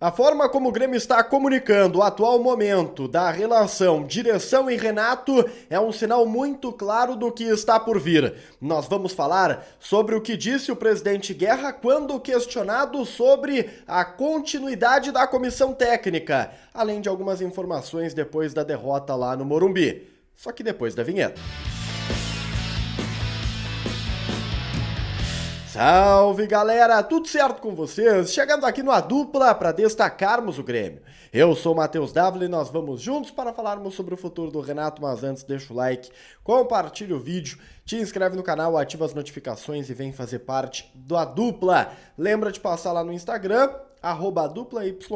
A forma como o Grêmio está comunicando o atual momento da relação direção e Renato é um sinal muito claro do que está por vir. Nós vamos falar sobre o que disse o presidente Guerra quando questionado sobre a continuidade da comissão técnica, além de algumas informações depois da derrota lá no Morumbi. Só que depois da vinheta. Salve galera, tudo certo com vocês? Chegando aqui no A Dupla para destacarmos o Grêmio. Eu sou o Matheus Dávila e nós vamos juntos para falarmos sobre o futuro do Renato, mas antes deixa o like, compartilha o vídeo, te inscreve no canal, ativa as notificações e vem fazer parte do A Dupla. Lembra de passar lá no Instagram, @ADuplaYT,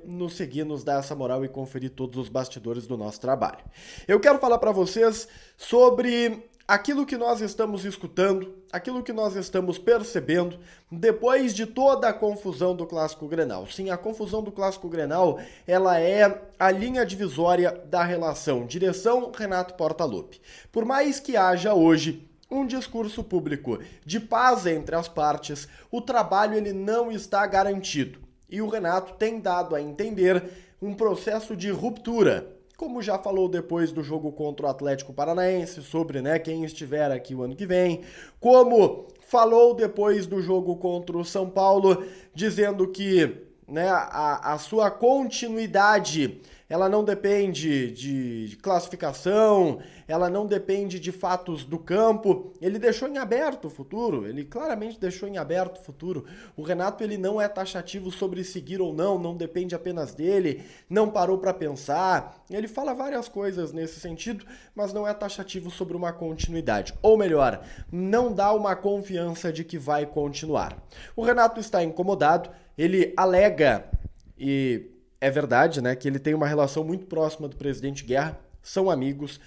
nos seguir, nos dar essa moral e conferir todos os bastidores do nosso trabalho. Eu quero falar para vocês sobre aquilo que nós estamos escutando, aquilo que nós estamos percebendo depois de toda a confusão do Clássico Grenal. Sim, a confusão do Clássico Grenal, ela é a linha divisória da relação direção Renato Portaluppi. Por mais que haja hoje um discurso público de paz entre as partes, o trabalho ele não está garantido. E o Renato tem dado a entender um processo de ruptura, como já falou depois do jogo contra o Atlético Paranaense, sobre quem estiver aqui o ano que vem, como falou depois do jogo contra o São Paulo, dizendo que a sua continuidade ela não depende de classificação, ela não depende de fatos do campo. Ele deixou em aberto o futuro, ele claramente deixou em aberto o futuro. O Renato ele não é taxativo sobre seguir ou não, não depende apenas dele, não parou para pensar. Ele fala várias coisas nesse sentido, mas não é taxativo sobre uma continuidade. Ou melhor, não dá uma confiança de que vai continuar. O Renato está incomodado, ele alega, e é verdade, que ele tem uma relação muito próxima do presidente Guerra, são amigos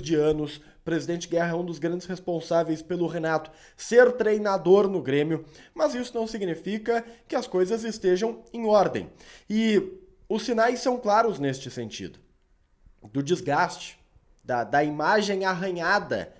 de anos. O presidente Guerra é um dos grandes responsáveis pelo Renato ser treinador no Grêmio, mas isso não significa que as coisas estejam em ordem. E os sinais são claros neste sentido, do desgaste, da imagem arranhada,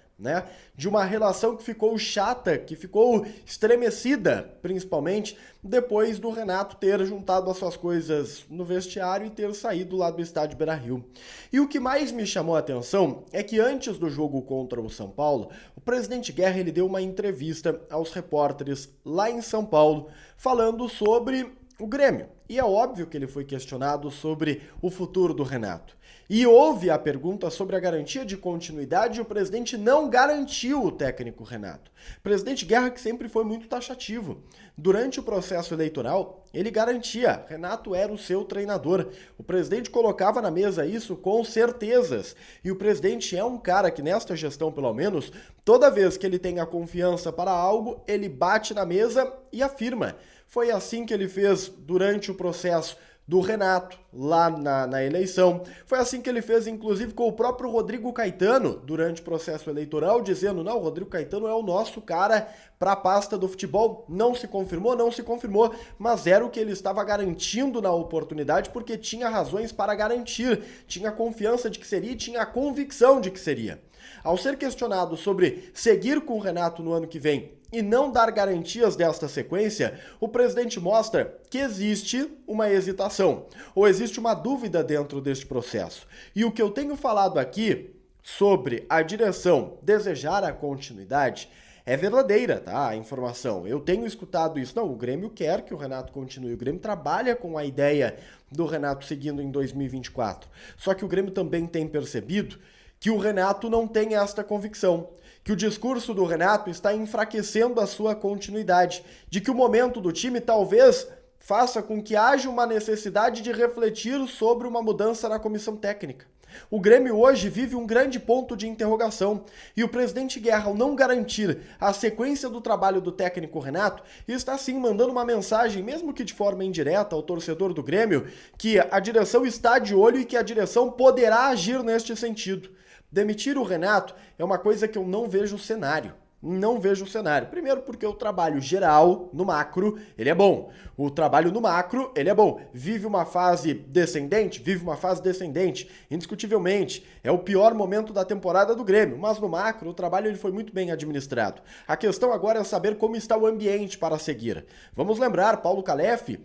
de uma relação que ficou chata, que ficou estremecida, principalmente depois do Renato ter juntado as suas coisas no vestiário e ter saído lá do estádio Beira-Rio. E o que mais me chamou a atenção é que antes do jogo contra o São Paulo, o presidente Guerra ele deu uma entrevista aos repórteres lá em São Paulo, falando sobre o Grêmio. E é óbvio que ele foi questionado sobre o futuro do Renato. E houve a pergunta sobre a garantia de continuidade e o presidente não garantiu o técnico Renato. O presidente Guerra, que sempre foi muito taxativo. Durante o processo eleitoral, ele garantia, Renato era o seu treinador. O presidente colocava na mesa isso com certezas. E o presidente é um cara que, nesta gestão pelo menos, toda vez que ele tem a confiança para algo, ele bate na mesa e afirma. Foi assim que ele fez durante o processo do Renato, lá na eleição. Foi assim que ele fez, inclusive, com o próprio Rodrigo Caetano, durante o processo eleitoral, dizendo, não, o Rodrigo Caetano é o nosso cara para a pasta do futebol. Não se confirmou, mas era o que ele estava garantindo na oportunidade, porque tinha razões para garantir, tinha confiança de que seria e tinha a convicção de que seria. Ao ser questionado sobre seguir com o Renato no ano que vem e não dar garantias desta sequência, o presidente mostra que existe uma hesitação, ou existe uma dúvida dentro deste processo. E o que eu tenho falado aqui sobre a direção desejar a continuidade é verdadeira, tá? A informação. Eu tenho escutado isso. Não, o Grêmio quer que o Renato continue. O Grêmio trabalha com a ideia do Renato seguindo em 2024. Só que o Grêmio também tem percebido que o Renato não tem esta convicção, que o discurso do Renato está enfraquecendo a sua continuidade, de que o momento do time talvez faça com que haja uma necessidade de refletir sobre uma mudança na comissão técnica. O Grêmio hoje vive um grande ponto de interrogação e o presidente Guerra, ao não garantir a sequência do trabalho do técnico Renato, está sim mandando uma mensagem, mesmo que de forma indireta, ao torcedor do Grêmio, que a direção está de olho e que a direção poderá agir neste sentido. Demitir o Renato é uma coisa que eu não vejo cenário. Não vejo o cenário. Primeiro porque o trabalho geral, no macro, ele é bom. O trabalho no macro, ele é bom. Vive uma fase descendente? Vive uma fase descendente. Indiscutivelmente. É o pior momento da temporada do Grêmio. Mas no macro, o trabalho ele foi muito bem administrado. A questão agora é saber como está o ambiente para seguir. Vamos lembrar, Paulo Calef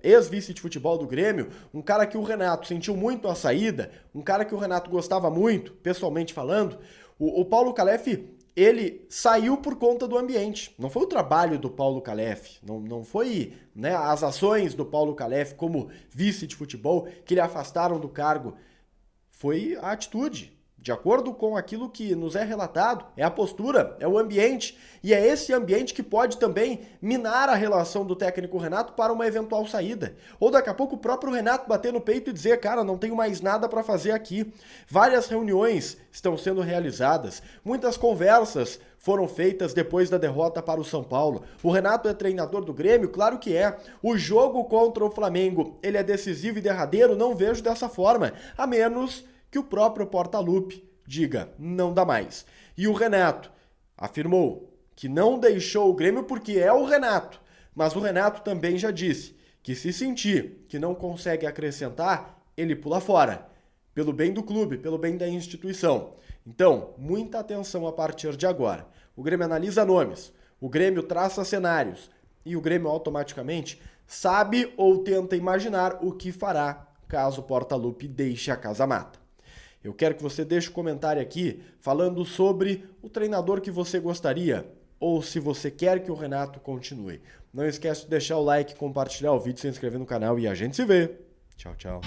ex-vice de futebol do Grêmio, um cara que o Renato sentiu muito a saída, um cara que o Renato gostava muito, pessoalmente falando, o Paulo Calef, ele saiu por conta do ambiente. Não foi o trabalho do Paulo Calef, não foi, né, as ações do Paulo Calef como vice de futebol que lhe afastaram do cargo. Foi a atitude. De acordo com aquilo que nos é relatado, é a postura, é o ambiente, e é esse ambiente que pode também minar a relação do técnico Renato para uma eventual saída. Ou daqui a pouco o próprio Renato bater no peito e dizer, cara, não tenho mais nada para fazer aqui. Várias reuniões estão sendo realizadas, muitas conversas foram feitas depois da derrota para o São Paulo. O Renato é treinador do Grêmio? Claro que é. O jogo contra o Flamengo, ele é decisivo e derradeiro? Não vejo dessa forma, a menos que o próprio Portaluppi diga, não dá mais. E o Renato afirmou que não deixou o Grêmio porque é o Renato, mas o Renato também já disse que se sentir que não consegue acrescentar, ele pula fora, pelo bem do clube, pelo bem da instituição. Então, muita atenção a partir de agora. O Grêmio analisa nomes, o Grêmio traça cenários e o Grêmio automaticamente sabe ou tenta imaginar o que fará caso o Portaluppi deixe a casa mata. Eu quero que você deixe um comentário aqui falando sobre o treinador que você gostaria ou se você quer que o Renato continue. Não esquece de deixar o like, compartilhar o vídeo, se inscrever no canal e a gente se vê. Tchau, tchau.